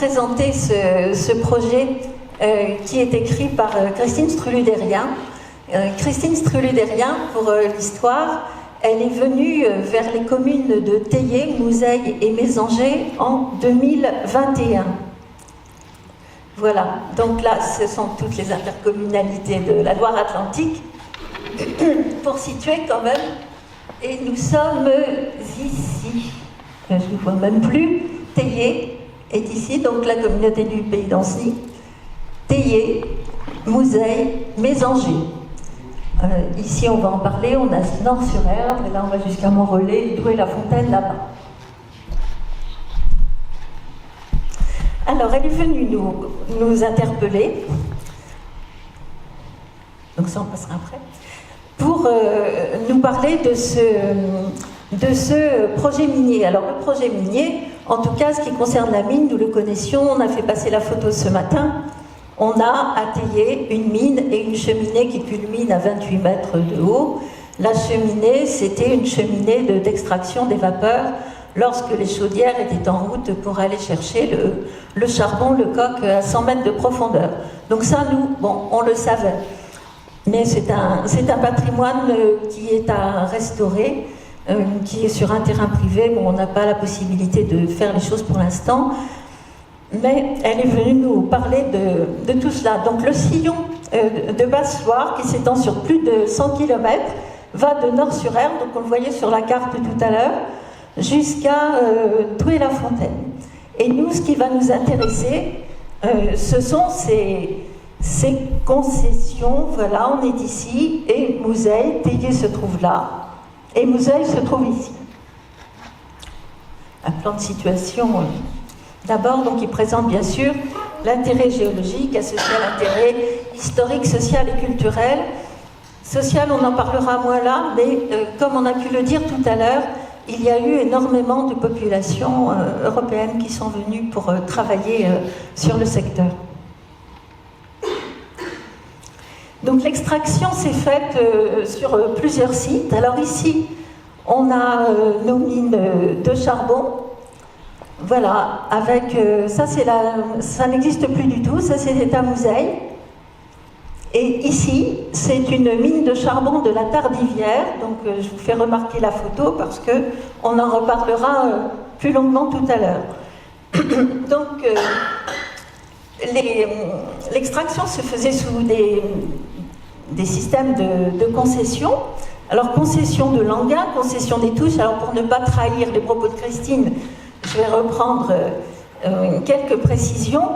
présenter ce projet qui est écrit par Christine Strulu-Derrien. Christine Strulu-Derrien, pour l'histoire, elle est venue vers les communes de Théier, Mouzeil et Mésanger en 2021. Voilà, donc là, ce sont toutes les intercommunalités de la Loire-Atlantique, pour situer quand même. Et nous sommes ici, je ne vois même plus, Théier est ici, donc la communauté du Pays d'Ancy, Théier, Mouzeil, Mésanger. Ici, on va en parler, on a Nord-sur-Erdre, et là, on va jusqu'à Montrelais, Douai-la-Fontaine, là-bas. Alors, elle est venue nous interpeller, donc ça, on passera après, pour nous parler de ce projet minier. Alors, le projet minier, en tout cas, ce qui concerne la mine, nous le connaissions, on a fait passer la photo ce matin. On a à Théier une mine et une cheminée qui culmine à 28 mètres de haut. La cheminée, c'était une cheminée d'extraction des vapeurs lorsque les chaudières étaient en route pour aller chercher le charbon, le coq, à 100 mètres de profondeur. Donc ça, nous, bon, on le savait. Mais c'est un patrimoine qui est à restaurer, qui est sur un terrain privé. Bon, on n'a pas la possibilité de faire les choses pour l'instant. Mais elle est venue nous parler de tout cela. Donc le sillon de Basse-Loire, qui s'étend sur plus de 100 km, va de Nord-sur-Erdre, donc on le voyait sur la carte tout à l'heure, jusqu'à Douai-la-Fontaine. Et nous, ce qui va nous intéresser, ce sont ces concessions. Voilà, on est ici, et Mouzeil, Théier se trouve là, et Mouzeil se trouve ici. Un plan de situation... D'abord, donc, il présente bien sûr l'intérêt géologique associé à l'intérêt historique, social et culturel. Social, on en parlera moins là, mais comme on a pu le dire tout à l'heure, il y a eu énormément de populations européennes qui sont venues pour travailler sur le secteur. Donc l'extraction s'est faite sur plusieurs sites. Alors ici, on a nos mines de charbon. Voilà, avec ça, ça n'existe plus du tout, ça c'était à Mouzeil. Et ici, c'est une mine de charbon de la Tardivière, donc je vous fais remarquer la photo parce qu'on en reparlera plus longuement tout à l'heure. Donc, l'extraction se faisait sous des systèmes de concession. Alors, concession de l'engin, concession des touches, alors pour ne pas trahir les propos de Christine, je vais reprendre quelques précisions.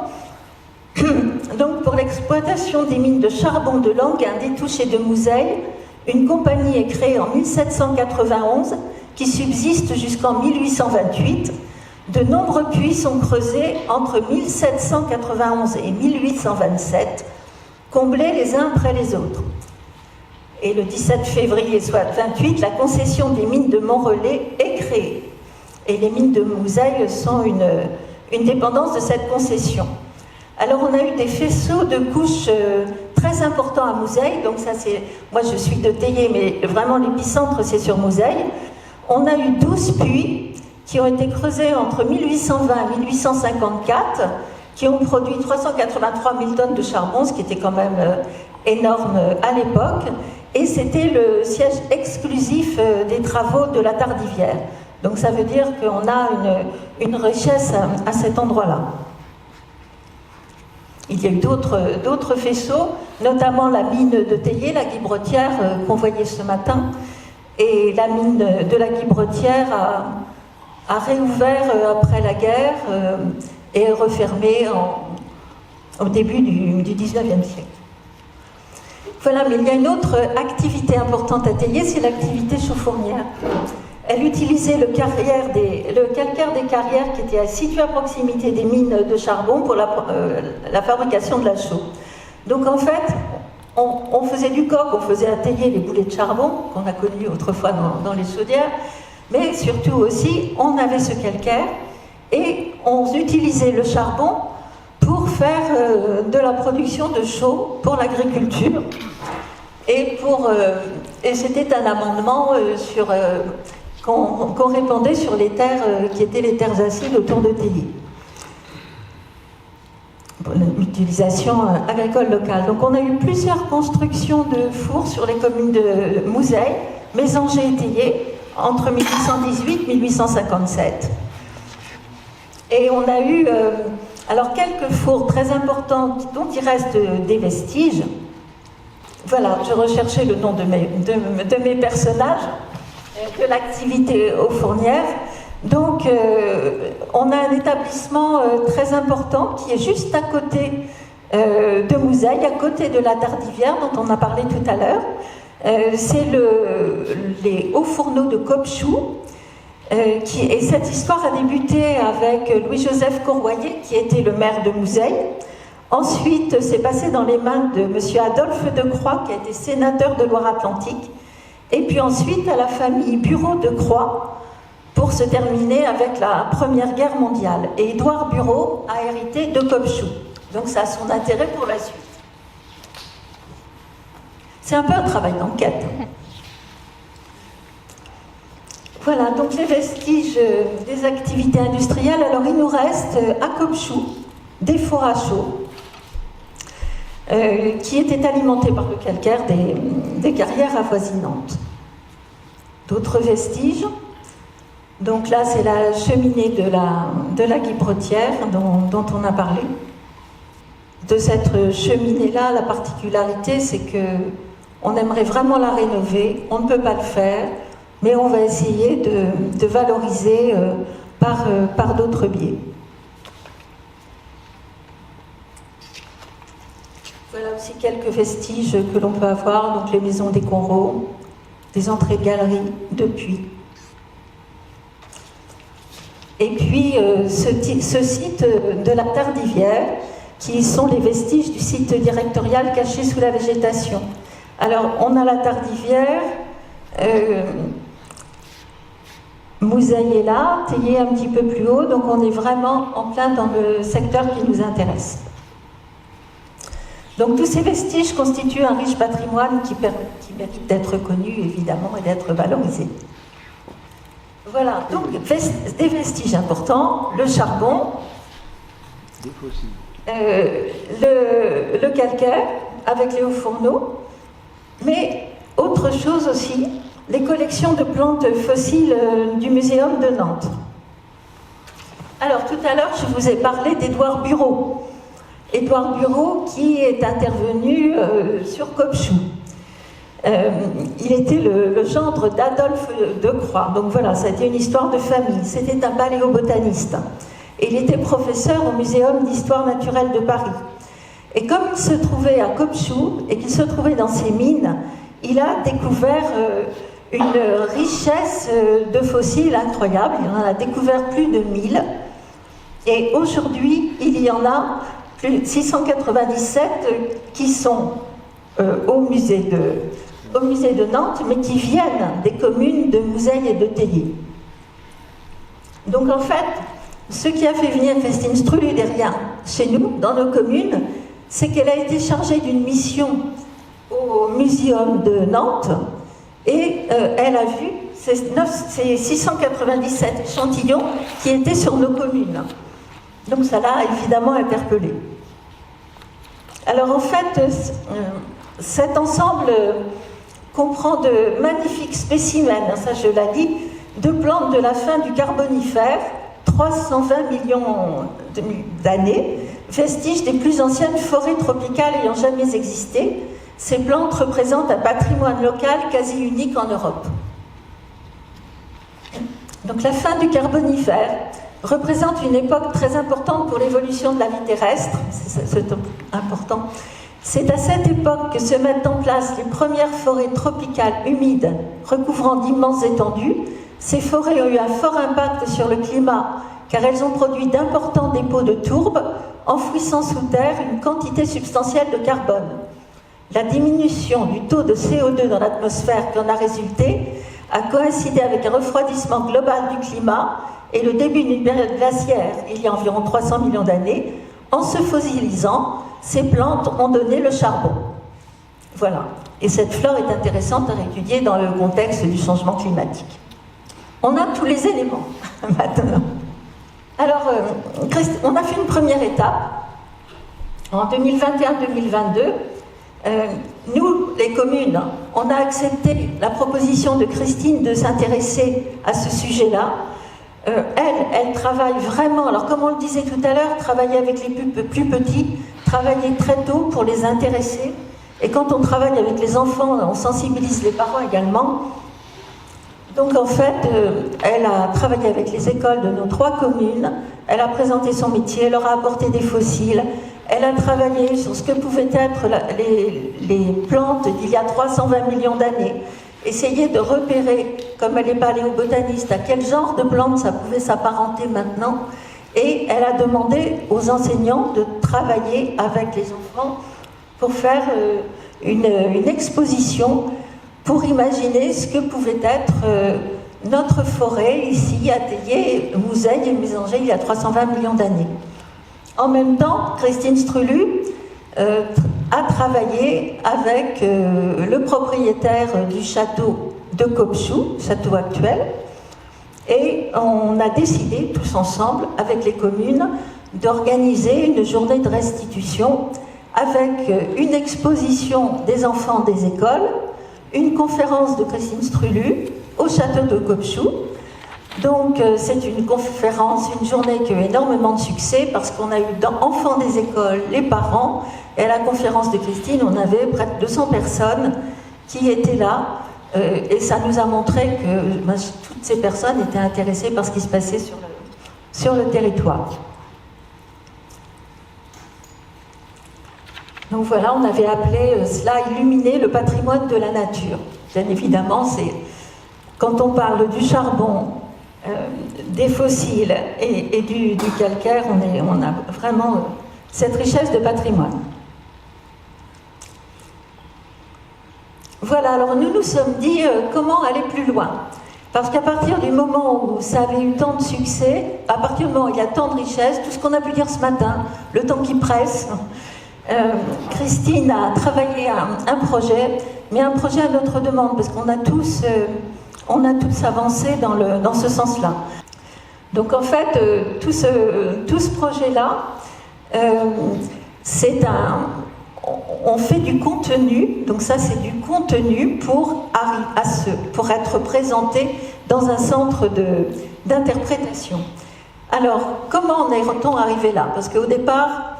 Donc, pour l'exploitation des mines de charbon de Languin, des Touches et de Mouzeil, une compagnie est créée en 1791 qui subsiste jusqu'en 1828. De nombreux puits sont creusés entre 1791 et 1827, comblés les uns après les autres. Et le 17 février, soit 28, la concession des mines de Montrelais est créée. Et les mines de Mouzeil sont une dépendance de cette concession. Alors on a eu des faisceaux de couches très importants à Mouzeil, donc ça c'est, moi je suis de Théier, mais vraiment l'épicentre c'est sur Mouzeil. On a eu 12 puits qui ont été creusés entre 1820 et 1854, qui ont produit 383 000 tonnes de charbon, ce qui était quand même énorme à l'époque, et c'était le siège exclusif des travaux de la Tardivière. Donc ça veut dire qu'on a une richesse à cet endroit-là. Il y a eu d'autres faisceaux, notamment la mine de Théier, la Guibretière, qu'on voyait ce matin. Et la mine de la Guibretière a réouvert après la guerre et est refermée au début du 19e siècle. Voilà, mais il y a une autre activité importante à Théier, c'est l'activité chauffournière. Elle utilisait le calcaire des carrières qui était situé à proximité des mines de charbon pour la fabrication de la chaux. Donc en fait, on faisait du coke, on faisait à Théier les boulets de charbon, qu'on a connus autrefois dans les chaudières, mais surtout aussi, on avait ce calcaire et on utilisait le charbon pour faire de la production de chaux pour l'agriculture. Et c'était un amendement qu'on répandait sur les terres qui étaient les terres acides autour de Théier. d'utilisation agricole locale. Donc on a eu plusieurs constructions de fours sur les communes de Mouzeil, Mésanger et Théier, entre 1818 et 1857. Et on a eu alors quelques fours très importants dont il reste des vestiges. Voilà, je recherchais le nom de mes personnages, de l'activité aux fournières. Donc, on a un établissement très important qui est juste à côté de Mouzeil, à côté de la Tardivière dont on a parlé tout à l'heure. C'est les hauts fourneaux de Copchou. Et cette histoire a débuté avec Louis-Joseph Courvoyer, qui était le maire de Mouzeil. Ensuite, c'est passé dans les mains de M. Adolphe de Croix, qui a été sénateur de Loire-Atlantique. Et puis ensuite, à la famille Bureau de Croix, pour se terminer avec la Première Guerre mondiale. Et Édouard Bureau a hérité de Copchou. Donc ça a son intérêt pour la suite. C'est un peu un travail d'enquête. Voilà, donc les vestiges des activités industrielles. Alors il nous reste à Copchou des fours à chaud qui étaient alimentés par le calcaire des carrières avoisinantes. D'autres vestiges. Donc là, c'est la cheminée de la Guibretière dont on a parlé. De cette cheminée-là, la particularité, c'est qu'on aimerait vraiment la rénover. On ne peut pas le faire, mais on va essayer de valoriser par d'autres biais. Voilà aussi quelques vestiges que l'on peut avoir, donc les maisons des Conrots, des entrées de galeries, de puits. Et puis ce site de la Tardivière, qui sont les vestiges du site directorial caché sous la végétation. Alors, on a la Tardivière, Mouzeil est là, Théier un petit peu plus haut, donc on est vraiment en plein dans le secteur qui nous intéresse. Donc tous ces vestiges constituent un riche patrimoine qui mérite d'être connu, évidemment, et d'être valorisé. Voilà, donc des vestiges importants, le charbon, le calcaire avec les hauts fourneaux, mais autre chose aussi, les collections de plantes fossiles du Muséum de Nantes. Alors tout à l'heure, je vous ai parlé d'Édouard Bureau. Édouard Bureau qui est intervenu sur Copchou. Il était le gendre d'Adolphe de Croix. Donc voilà, ça a été une histoire de famille. C'était un paléobotaniste. Et il était professeur au Muséum d'histoire naturelle de Paris. Et comme il se trouvait à Copchou et qu'il se trouvait dans ses mines, il a découvert une richesse de fossiles incroyable. Il en a découvert plus de 1000. Et aujourd'hui, il y en a plus de 697 qui sont au musée de Nantes, mais qui viennent des communes de Mouzeil et de Théier. Donc en fait, ce qui a fait venir Christine Struludérien chez nous, dans nos communes, c'est qu'elle a été chargée d'une mission au Muséum de Nantes et elle a vu ces 697 échantillons qui étaient sur nos communes. Donc ça l'a évidemment interpellée. Alors en fait, cet ensemble comprend de magnifiques spécimens, ça je l'ai dit, de plantes de la fin du Carbonifère, 320 millions d'années, vestiges des plus anciennes forêts tropicales ayant jamais existé. Ces plantes représentent un patrimoine local quasi unique en Europe. Donc la fin du Carbonifère représente une époque très importante pour l'évolution de la vie terrestre, c'est important. C'est à cette époque que se mettent en place les premières forêts tropicales humides recouvrant d'immenses étendues. Ces forêts ont eu un fort impact sur le climat car elles ont produit d'importants dépôts de tourbe, enfouissant sous terre une quantité substantielle de carbone. La diminution du taux de CO2 dans l'atmosphère qui en a résulté a coïncidé avec un refroidissement global du climat et le début d'une période glaciaire, il y a environ 300 millions d'années. En se fossilisant, ces plantes ont donné le charbon. Voilà. Et cette flore est intéressante à étudier dans le contexte du changement climatique. On a tous les éléments maintenant. Alors, on a fait une première étape. En 2021-2022, nous, les communes, on a accepté la proposition de Christine de s'intéresser à ce sujet-là. Elle travaille vraiment, alors comme on le disait tout à l'heure, travailler avec les plus petits, travailler très tôt pour les intéresser. Et quand on travaille avec les enfants, on sensibilise les parents également. Donc en fait, elle a travaillé avec les écoles de nos 3 communes, elle a présenté son métier, elle leur a apporté des fossiles, elle a travaillé sur ce que pouvaient être les plantes d'il y a 320 millions d'années, essayer de repérer, comme elle est paléobotaniste, à quel genre de plantes ça pouvait s'apparenter maintenant. Et elle a demandé aux enseignants de travailler avec les enfants pour faire une exposition, pour imaginer ce que pouvait être notre forêt ici à Théier, Mouzeil et Mésangé il y a 320 millions d'années. En même temps, Christine Strulu a travaillé avec le propriétaire du château de Copchou, château actuel, et on a décidé tous ensemble, avec les communes, d'organiser une journée de restitution avec une exposition des enfants des écoles, une conférence de Christine Strulu au château de Copchou. Donc c'est une conférence, une journée qui a eu énormément de succès parce qu'on a eu enfants des écoles, les parents, et à la conférence de Christine, on avait près de 200 personnes qui étaient là, et ça nous a montré que toutes ces personnes étaient intéressées par ce qui se passait sur le territoire. Donc voilà, on avait appelé cela « Illuminer le patrimoine de la nature ». Bien évidemment, c'est quand on parle du charbon, des fossiles et du calcaire, on a vraiment cette richesse de patrimoine. Voilà, alors nous nous sommes dit comment aller plus loin. Parce qu'à partir du moment où ça avait eu tant de succès, à partir du moment où il y a tant de richesse, tout ce qu'on a pu dire ce matin, le temps qui presse, Christine a travaillé un projet, mais un projet à notre demande, parce qu'on a tous avancé dans ce sens-là. Donc en fait, tout ce projet-là, on fait du contenu, donc ça c'est du contenu pour être présenté dans un centre d'interprétation. Alors, comment est-on arrivé là? Parce qu'au départ,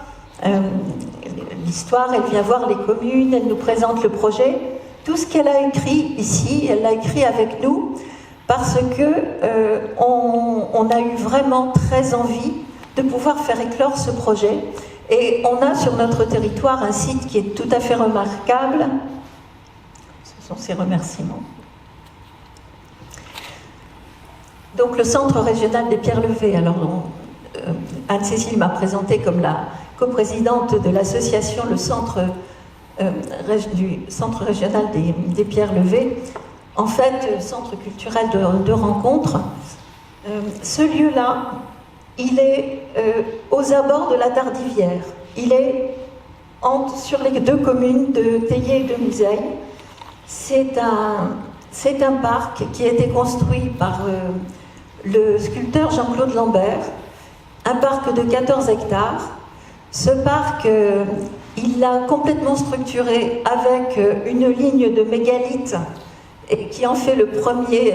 l'histoire, elle vient voir les communes, elle nous présente le projet. Tout ce qu'elle a écrit ici, elle l'a écrit avec nous parce que on a eu vraiment très envie de pouvoir faire éclore ce projet. Et on a sur notre territoire un site qui est tout à fait remarquable. Ce sont ces remerciements. Donc le Centre régional des pierres levées. Alors Anne-Cécile m'a présentée comme la coprésidente de l'association, le centre du Centre régional des pierres levées. En fait, centre culturel de rencontre. Ce lieu-là, il est aux abords de la Tardivière. Il est sur les 2 communes de Théier et de Mouzeil. C'est un parc qui a été construit par le sculpteur Jean-Claude Lambert, un parc de 14 hectares. Ce parc, il l'a complètement structuré avec une ligne de mégalithes et qui en fait le premier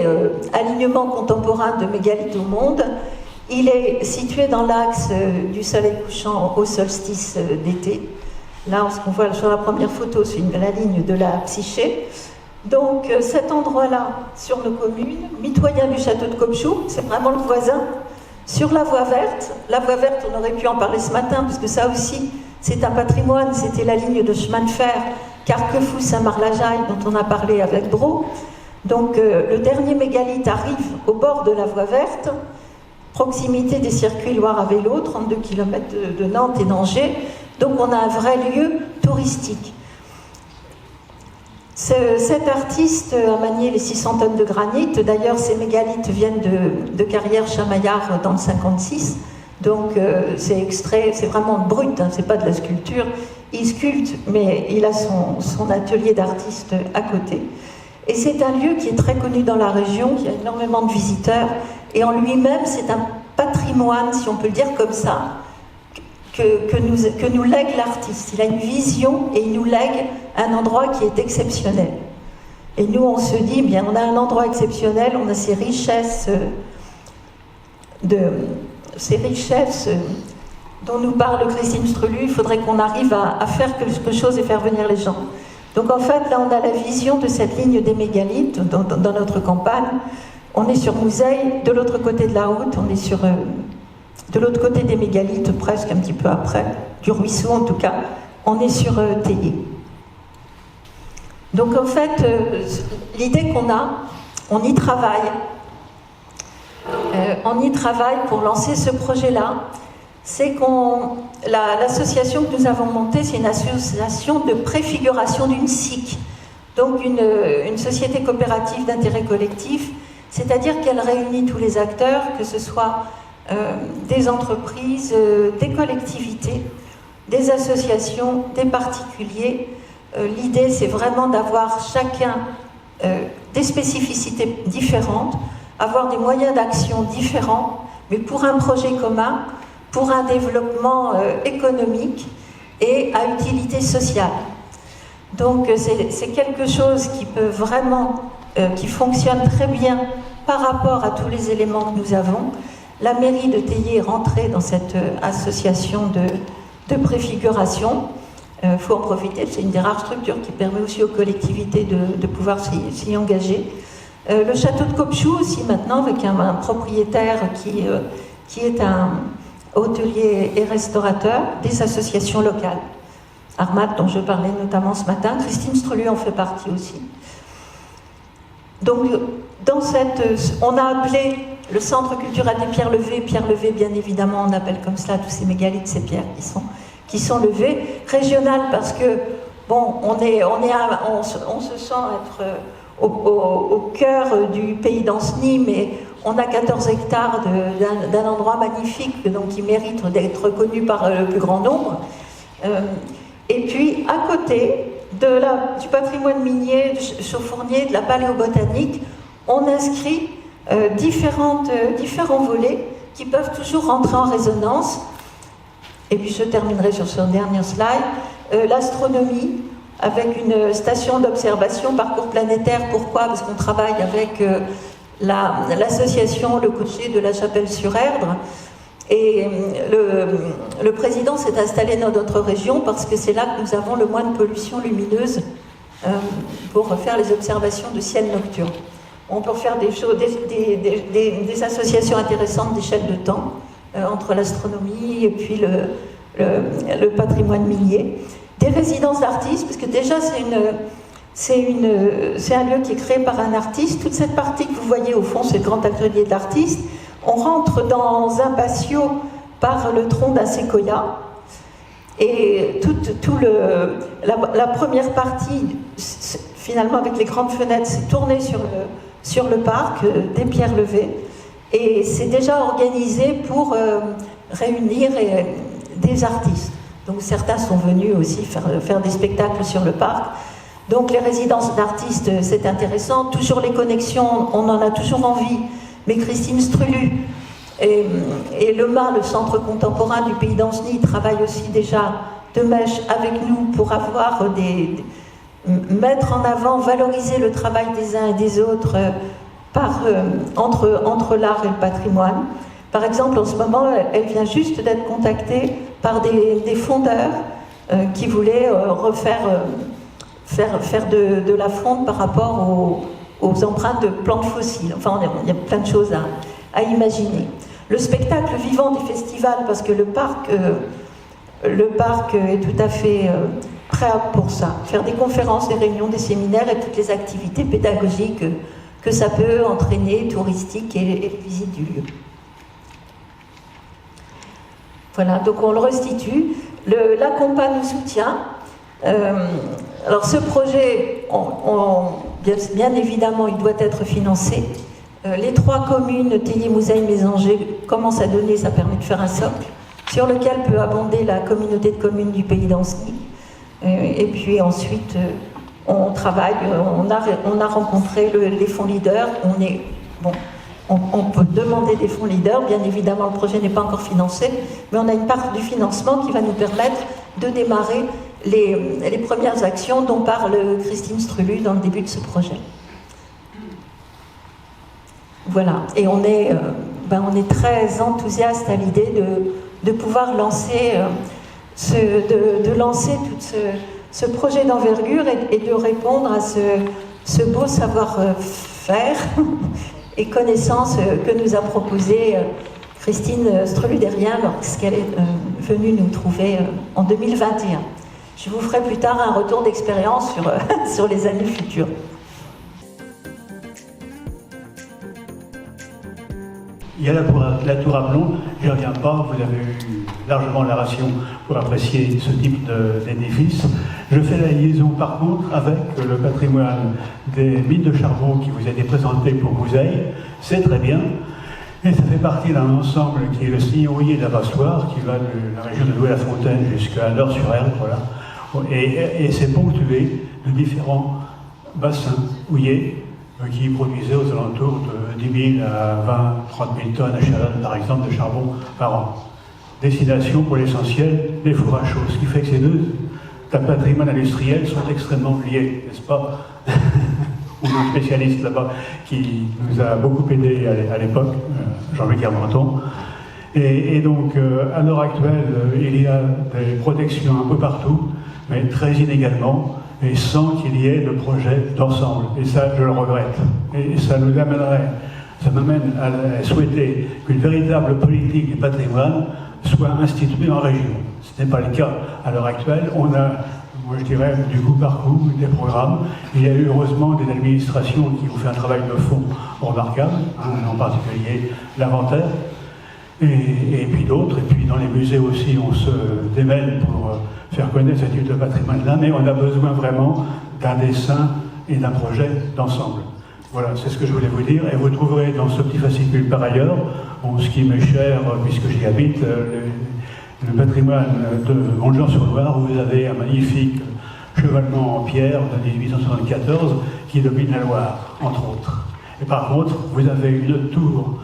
alignement contemporain de mégalithes au monde. Il est situé dans l'axe du soleil couchant au solstice d'été. Là, ce qu'on voit sur la première photo, c'est la ligne de la Psyché. Donc cet endroit-là, sur nos communes, mitoyen du château de Copchou, c'est vraiment le voisin. Sur la voie verte, on aurait pu en parler ce matin, parce que ça aussi, c'est un patrimoine, c'était la ligne de chemin de fer Carquefou-Saint-Marc-la-Jaille, dont on a parlé avec Bro. Donc le dernier mégalithe arrive au bord de la voie verte, proximité des circuits Loire à vélo, 32 km de Nantes et d'Angers. Donc on a un vrai lieu touristique. Cet artiste a manié les 600 tonnes de granit. D'ailleurs, ces mégalithes viennent de Carrière-Chamaillard dans le 56. Donc c'est extrait, c'est vraiment brut, hein, c'est pas de la sculpture. Il sculpte, mais il a son atelier d'artiste à côté. Et c'est un lieu qui est très connu dans la région, qui a énormément de visiteurs. Et en lui-même, c'est un patrimoine, si on peut le dire comme ça, que nous lègue l'artiste. Il a une vision et il nous lègue un endroit qui est exceptionnel. Et nous, on se dit, bien, on a un endroit exceptionnel, on a ces richesses, dont nous parle Christine Strulu. Il faudrait qu'on arrive à faire quelque chose et faire venir les gens. Donc en fait, là, on a la vision de cette ligne des mégalithes dans notre campagne. On est sur Mouzeil, de l'autre côté de la route, on est sur... de l'autre côté des mégalithes, presque un petit peu après, du ruisseau en tout cas, on est sur Théier. Donc en fait, l'idée qu'on a, on y travaille pour lancer ce projet-là, c'est l'association que nous avons montée, c'est une association de préfiguration d'une SIC, donc une société coopérative d'intérêt collectif, c'est-à-dire qu'elle réunit tous les acteurs, que ce soit des entreprises, des collectivités, des associations, des particuliers. L'idée, c'est vraiment d'avoir chacun des spécificités différentes, avoir des moyens d'action différents, mais pour un projet commun, pour un développement économique et à utilité sociale. Donc c'est quelque chose qui peut vraiment, qui fonctionne très bien par rapport à tous les éléments que nous avons. La mairie de Théier est rentrée dans cette association de préfiguration. Il faut en profiter, c'est une des rares structures qui permet aussi aux collectivités de pouvoir s'y engager. Le château de Copchou aussi maintenant, avec un propriétaire qui est un hôtelier et restaurateur, des associations locales. Armat, dont je parlais notamment ce matin, Christine Strelu en fait partie aussi. Donc, on a appelé le centre culturel des pierres levées, bien évidemment, on appelle comme ça tous ces mégalithes, ces pierres qui sont levées. Régional, parce que, bon, on se sent être au cœur du pays d'Ancenis, mais on a 14 hectares d'un endroit magnifique, donc qui mérite d'être reconnu par le plus grand nombre. Et puis, à côté du patrimoine minier, du chauffournier, de la paléobotanique, on inscrit différents volets qui peuvent toujours rentrer en résonance. Et puis, je terminerai sur ce dernier slide. L'astronomie, avec une station d'observation, parcours planétaire. Pourquoi? Parce qu'on travaille avec l'association Le Cocher de la Chapelle-sur-Erdre. Et le président s'est installé dans notre région parce que c'est là que nous avons le moins de pollution lumineuse pour faire les observations de ciel nocturne. On peut faire des associations intéressantes d'échelle de temps entre l'astronomie et puis le patrimoine minier. Des résidences d'artistes, parce que déjà c'est un lieu qui est créé par un artiste. Toute cette partie que vous voyez au fond, c'est le grand atelier de l'artiste. On rentre dans un patio par le tronc d'un séquoia. Et la première partie, finalement avec les grandes fenêtres, c'est tourné sur le parc des pierres levées. Et c'est déjà organisé pour réunir des artistes. Donc certains sont venus aussi faire des spectacles sur le parc. Donc les résidences d'artistes, c'est intéressant. Toujours les connexions, on en a toujours envie. Mais Christine Strulu et le MA, le Centre contemporain du pays d'Ancenis, travaillent aussi déjà de mèche avec nous pour avoir mettre en avant, valoriser le travail des uns et des autres entre l'art et le patrimoine. Par exemple, en ce moment, elle vient juste d'être contactée par des fondeurs qui voulaient faire de la fonte par rapport aux empreintes de plantes fossiles. Enfin, il y a plein de choses à imaginer. Le spectacle vivant des festivals, parce que le parc est tout à fait prêt pour ça. Faire des conférences, des réunions, des séminaires et toutes les activités pédagogiques que ça peut entraîner, touristiques et les visites du lieu. Voilà, donc on le restitue. La Compa nous soutient. Alors ce projet, bien évidemment, il doit être financé. Les 3 communes, Théier, Mouzeil, Mésanger, commencent à donner, ça permet de faire un socle, sur lequel peut abonder la communauté de communes du pays d'Ancenis. Et puis ensuite, on travaille, on a rencontré les fonds leaders. On peut demander des fonds leaders, bien évidemment le projet n'est pas encore financé, mais on a une part du financement qui va nous permettre de démarrer les premières actions dont parle Christine Strulu dans le début de ce projet. Voilà, et on est très enthousiaste à l'idée de pouvoir lancer, lancer tout ce projet d'envergure et de répondre à ce beau savoir-faire et connaissance que nous a proposé Christine Strelu-Derrien lorsqu'elle est venue nous trouver en 2021. Je vous ferai plus tard un retour d'expérience sur les années futures. Il y a la tour à plomb, je n'y reviens pas, vous avez eu largement la ration pour apprécier ce type d'édifice. Je fais la liaison par contre avec le patrimoine des mines de charbon qui vous a été présenté pour Mouzeil, c'est très bien, et ça fait partie d'un ensemble qui est le sillon houiller de la Passoire, qui va de la région de Douai-la-Fontaine jusqu'à Nord-sur-Erdre, voilà. Et c'est ponctué de différents bassins houillers qui produisaient aux alentours de 10 000 à 20 30 000 tonnes à Chalonne, par exemple, de charbon par an. Destination pour l'essentiel des fours à chaux, ce qui fait que ces deux patrimoines industriels sont extrêmement liés, n'est-ce pas? On a un spécialiste là-bas qui nous a beaucoup aidé à l'époque, Jean-Luc Hermanton. Et donc, à l'heure actuelle, il y a des protections un peu partout, mais très inégalement, et sans qu'il y ait de projet d'ensemble. Et ça, je le regrette. Et ça m'amène à souhaiter qu'une véritable politique du patrimoine soit instituée en région. Ce n'est pas le cas à l'heure actuelle. On a, moi je dirais, du coup par coup, des programmes. Il y a eu heureusement des administrations qui ont fait un travail de fond remarquable, en particulier l'inventaire, et puis d'autres. Et puis dans les musées aussi, on se démêle pour faire connaître ce type de patrimoine-là, mais on a besoin vraiment d'un dessin et d'un projet d'ensemble. Voilà, c'est ce que je voulais vous dire, et vous trouverez dans ce petit fascicule par ailleurs, ce qui m'est cher, puisque j'y habite, le patrimoine de Montjean-sur-Loire, où vous avez un magnifique chevalement en pierre de 1874 qui domine la Loire, entre autres. Et par contre, vous avez une tour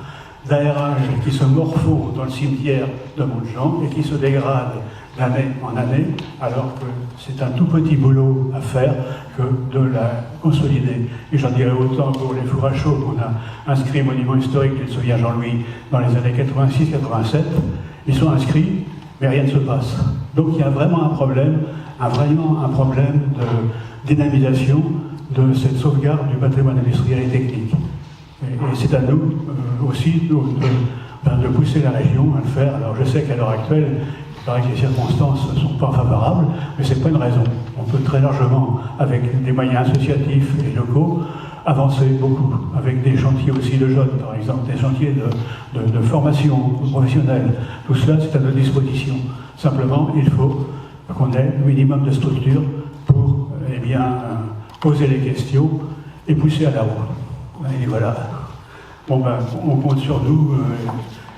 d'aérage qui se morpho dans le cimetière de Montjean et qui se dégrade d'année en année, alors que c'est un tout petit boulot à faire que de la consolider. Et j'en dirais autant pour les fours à chaux qu'on a inscrits monument historique, tu te souviens Jean-Louis, dans les années 86-87, ils sont inscrits, mais rien ne se passe. Donc il y a vraiment un problème de dynamisation de cette sauvegarde du patrimoine industriel et technique. Et c'est à nous aussi de pousser la région à le faire. Alors je sais qu'à l'heure actuelle, il paraît que les circonstances ne sont pas favorables, mais ce n'est pas une raison. On peut très largement, avec des moyens associatifs et locaux, avancer beaucoup, avec des chantiers aussi de jeunes, par exemple, des chantiers de formation professionnelle. Tout cela, c'est à notre disposition. Simplement, il faut qu'on ait le minimum de structure pour poser les questions et pousser à la roue. Et voilà. Bon ben, on compte sur nous,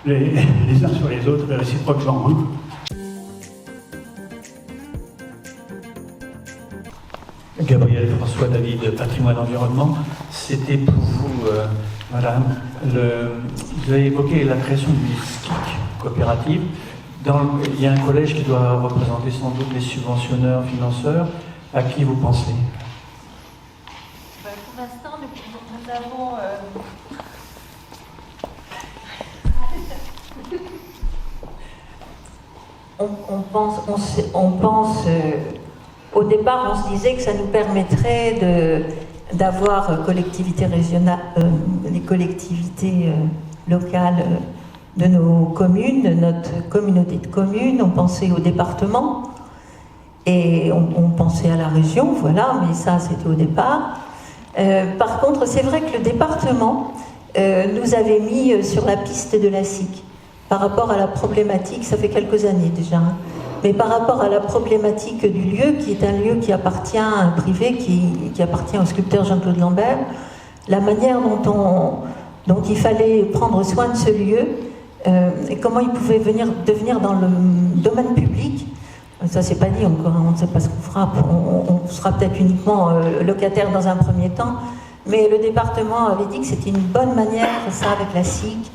les uns sur les autres, et réciproquement. Gabriel François David, Patrimoine Environnement. C'était pour vous, madame, vous avez évoqué la création d'une SCIC coopérative. Il y a un collège qui doit représenter sans doute les subventionneurs, financeurs. À qui vous pensez? Pour l'instant, nous avons... On pense au départ, on se disait que ça nous permettrait d'avoir collectivités régionales, les collectivités locales de nos communes, de notre communauté de communes. On pensait au département et on pensait à la région, voilà, mais ça c'était au départ. Par contre, c'est vrai que le département nous avait mis sur la piste de la SCIC par rapport à la problématique, ça fait quelques années déjà, hein, mais par rapport à la problématique du lieu, qui est un lieu qui appartient à un privé, qui appartient au sculpteur Jean-Claude Lambert, la manière dont il fallait prendre soin de ce lieu, et comment il pouvait devenir dans le domaine public, ça c'est pas dit encore, on ne sait pas ce qu'on fera, on sera peut-être uniquement locataire dans un premier temps, Mais le département avait dit que c'était une bonne manière, ça, avec la SIC,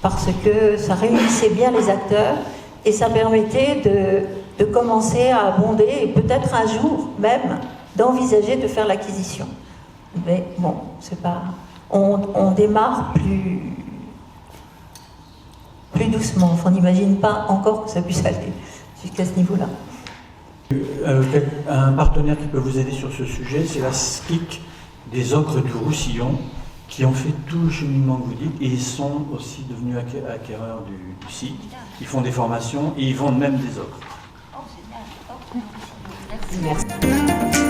parce que ça réunissait bien les acteurs et ça permettait de commencer à abonder et peut-être un jour même d'envisager de faire l'acquisition. Mais bon, c'est pas... On démarre plus doucement. Enfin, on n'imagine pas encore que ça puisse aller jusqu'à ce niveau-là. Un partenaire qui peut vous aider sur ce sujet, c'est la SCIC des Ocres du Roussillon, qui ont fait tout le cheminement que vous dites, et ils sont aussi devenus acquéreurs du site. Ils font des formations et ils vendent même des ocres. Merci.